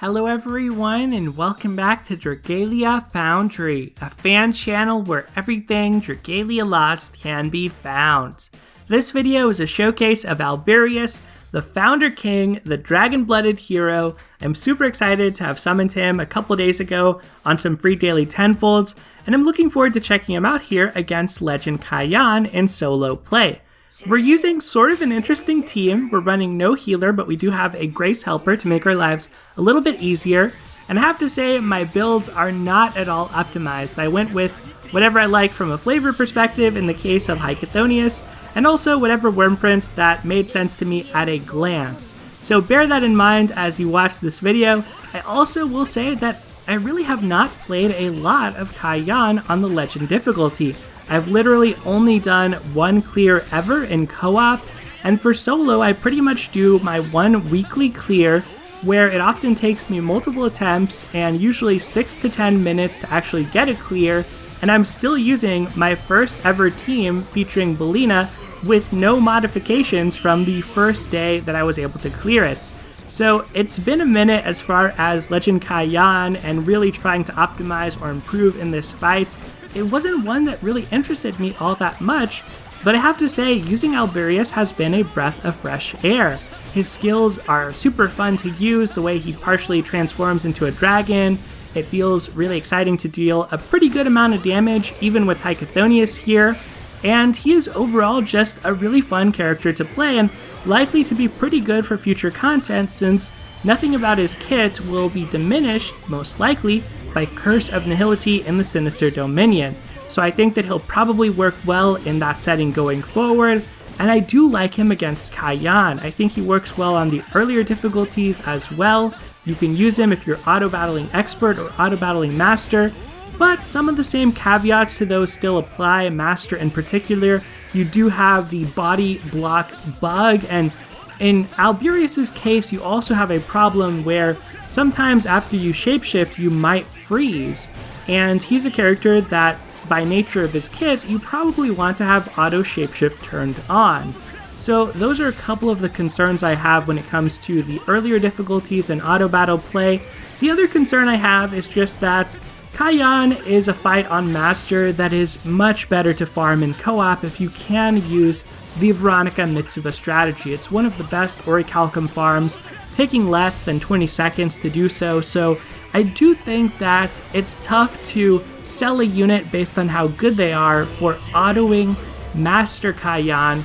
Hello everyone and welcome back to Dragalia Foundry, a fan channel where everything Dragalia Lost can be found. This video is a showcase of Alberius, the Founder King, the dragon-blooded hero. I'm super excited to have summoned him a couple days ago on some free daily tenfolds, and I'm looking forward to checking him out here against Legend Kaiyan in solo play. We're using sort of an interesting team. We're running no healer, but we do have a Grace Helper to make our lives a little bit easier. And I have to say, my builds are not at all optimized. I went with whatever I like from a flavor perspective in the case of Hycothonius, and also whatever worm prints that made sense to me at a glance. So bear that in mind as you watch this video. I also will say that I really have not played a lot of Kaiyan on the Legend difficulty. I've literally only done one clear ever in co-op, and for solo I pretty much do my one weekly clear where it often takes me multiple attempts and usually 6 to 10 minutes to actually get a clear, and I'm still using my first ever team featuring Belina with no modifications from the first day that I was able to clear it. So it's been a minute as far as Legend Kaiyan and really trying to optimize or improve in this fight. It wasn't one that really interested me all that much, but I have to say using Alberius has been a breath of fresh air. His skills are super fun to use, the way he partially transforms into a dragon. It feels really exciting to deal a pretty good amount of damage even with Hycothonius here, and he is overall just a really fun character to play and likely to be pretty good for future content since nothing about his kit will be diminished, most likely, by Curse of Nihility in the Sinister Dominion. So I think that he'll probably work well in that setting going forward, and I do like him against Kaiyan. I think he works well on the earlier difficulties as well. You can use him if you're auto-battling expert or auto-battling master, but some of the same caveats to those still apply. Master in particular, you do have the body block bug, and in Alberius's case, you also have a problem where sometimes after you shapeshift, you might freeze, and he's a character that, by nature of his kit, you probably want to have auto shapeshift turned on. So those are a couple of the concerns I have when it comes to the earlier difficulties and auto battle play. The other concern I have is just that Kaiyan is a fight on Master that is much better to farm in co-op if you can use the Veronica Mitsuba strategy. It's one of the best Orichalcum farms, taking less than 20 seconds to do so, so I do think that it's tough to sell a unit based on how good they are for autoing Master Kaiyan.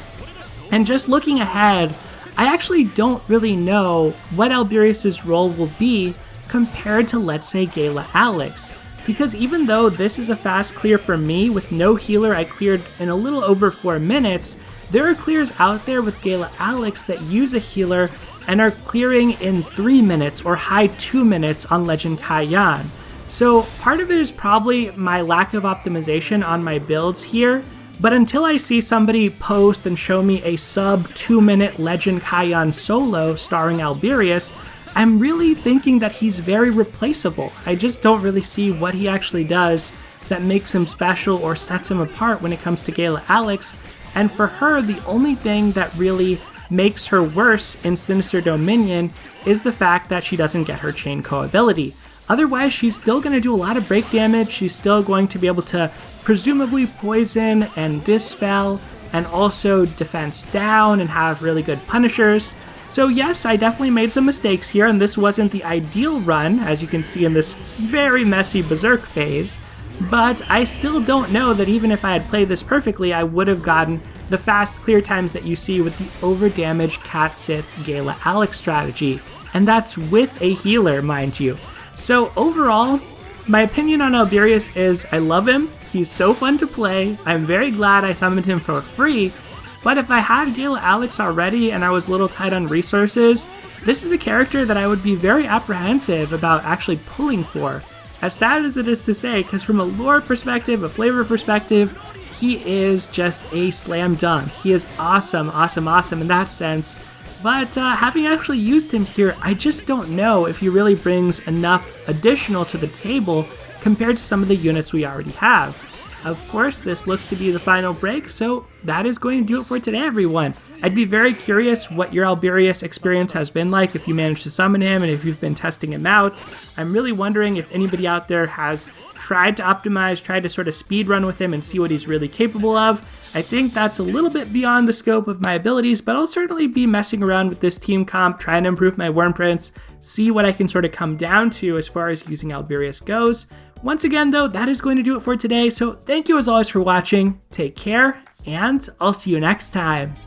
And just looking ahead, I actually don't really know what Alberius' role will be compared to, let's say, Gala Alex. Because even though this is a fast clear for me, with no healer I cleared in a little over 4 minutes, there are clears out there with Gala Alex that use a healer and are clearing in 3 minutes or high 2 minutes on Legend Kaiyan. So part of it is probably my lack of optimization on my builds here, but until I see somebody post and show me a sub 2-minute Legend Kaiyan solo starring Alberius, I'm really thinking that he's very replaceable. I just don't really see what he actually does that makes him special or sets him apart when it comes to Gala Alex, and for her, the only thing that really makes her worse in Sinister Dominion is the fact that she doesn't get her Chain Co ability. Otherwise, she's still going to do a lot of break damage, she's still going to be able to presumably poison and dispel, and also defense down and have really good punishers. So yes, I definitely made some mistakes here, and this wasn't the ideal run, as you can see in this very messy Berserk phase, but I still don't know that even if I had played this perfectly, I would have gotten the fast clear times that you see with the overdamaged Cat Sith Gala Alex strategy, and that's with a healer, mind you. So overall, my opinion on Alberius is I love him, he's so fun to play, I'm very glad I summoned him for free, but if I had Gala Alex already and I was a little tight on resources, this is a character that I would be very apprehensive about actually pulling for. As sad as it is to say, because from a lore perspective, a flavor perspective, he is just a slam dunk. He is awesome, awesome, awesome in that sense. But having actually used him here, I just don't know if he really brings enough additional to the table compared to some of the units we already have. Of course, this looks to be the final break, so that is going to do it for today, everyone. I'd be very curious what your Alberius experience has been like if you managed to summon him and if you've been testing him out. I'm really wondering if anybody out there has tried to optimize, tried to sort of speed run with him and see what he's really capable of. I think that's a little bit beyond the scope of my abilities, but I'll certainly be messing around with this team comp, trying to improve my worm prints, see what I can sort of come down to as far as using Alberius goes. Once again though, that is going to do it for today, so thank you as always for watching, take care, and I'll see you next time.